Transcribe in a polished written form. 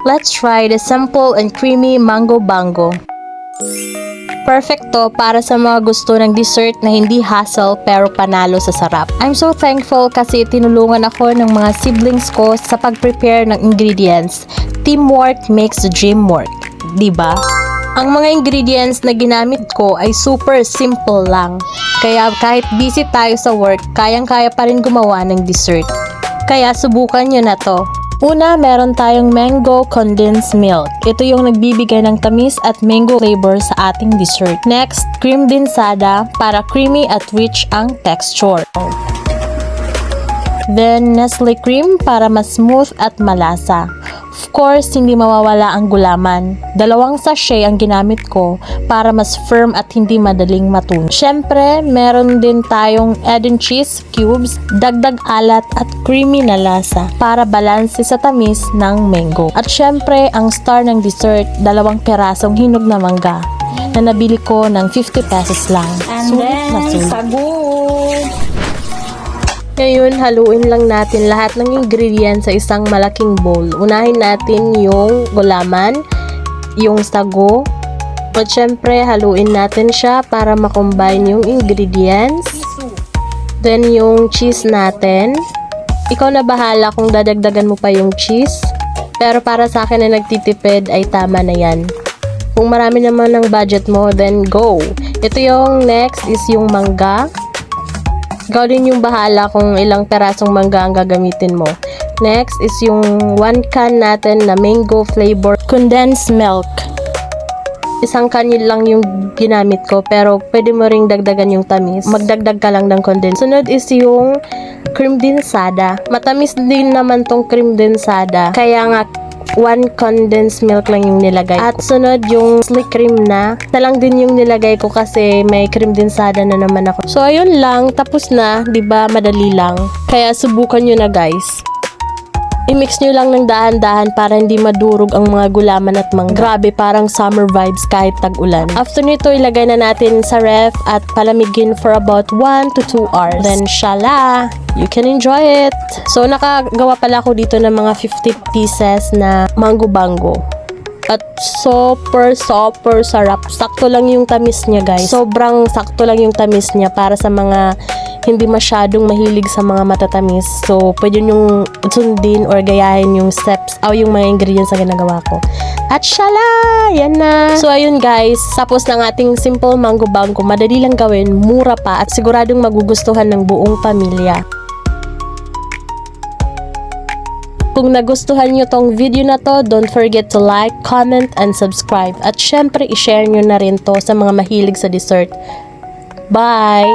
Let's try the simple and creamy mango bango. Perfect to para sa mga gusto ng dessert na hindi hassle pero panalo sa sarap. I'm so thankful kasi tinulungan ako ng mga siblings ko sa pag-prepare ng ingredients. Teamwork makes the dream work, diba? Ang mga ingredients na ginamit ko ay super simple lang. Kaya kahit busy tayo sa work, kayang-kaya pa rin gumawa ng dessert. Kaya subukan nyo na to. Una, meron tayong mango condensed milk. Ito yung nagbibigay ng tamis at mango flavor sa ating dessert. Next, cream densada para creamy at rich ang texture. Then, Nestle cream para mas smooth at malasa. Of course, hindi mawawala ang gulaman. 2 sachet ang ginamit ko para mas firm at hindi madaling matunaw. Syempre, meron din tayong Eden cheese cubes, dagdag alat at creamy na lasa para balanse sa tamis ng mango. At syempre, ang star ng dessert, 2 pirasong hinog na mangga na nabili ko ng 50 pesos lang. Sulit na sulit. Sagu! Ngayon, haluin lang natin lahat ng ingredients sa isang malaking bowl. Unahin natin yung gulaman, yung sago, at syempre, haluin natin siya para makombine yung ingredients. Then, yung cheese natin. Ikaw na bahala kung dadagdagan mo pa yung cheese. Pero para sa akin na nagtitipid ay tama na yan. Kung marami naman ng budget mo, then go! Ito yung next is yung mangga. Ikaw din yung bahala kung ilang perasong mangga ang gagamitin mo. Next is yung 1 can natin na mango flavor condensed milk. Isang can yun lang yung ginamit ko pero pwede mo ring dagdagan yung tamis. Magdagdag ka lang ng condensed. Sunod is yung cream densada. Matamis din naman tong cream densada. Kaya nga 1 condensed milk lang yung nilagay. At sunod yung Nestle cream na. Ito lang din yung nilagay ko kasi may cream densada na naman ako. So ayun lang, tapos na, 'di ba? Madali lang. Kaya subukan nyo na, guys. I-mix nyo lang ng dahan-dahan para hindi madurog ang mga gulaman at mangga. Grabe, parang summer vibes kahit tag-ulan. After nito, ilagay na natin sa ref at palamigin for about 1 to 2 hours. Then, shala! You can enjoy it! So, nakagawa pala ako dito ng mga 50 pieces na mango bango. At super sarap. Sakto lang yung tamis niya, guys. Sobrang sakto lang yung tamis niya para sa mga hindi masyadong mahilig sa mga matatamis. So, pwede nyong sundin or gayahin yung steps o yung mga ingredients na ginagawa ko. At shala! Yan na! So, ayun guys. Tapos ng ating simple mango bango. Madali lang gawin, mura pa at siguradong magugustuhan ng buong pamilya. Kung nagustuhan nyo tong video na to, don't forget to like, comment, and subscribe. At syempre, i-share nyo na rin to sa mga mahilig sa dessert. Bye!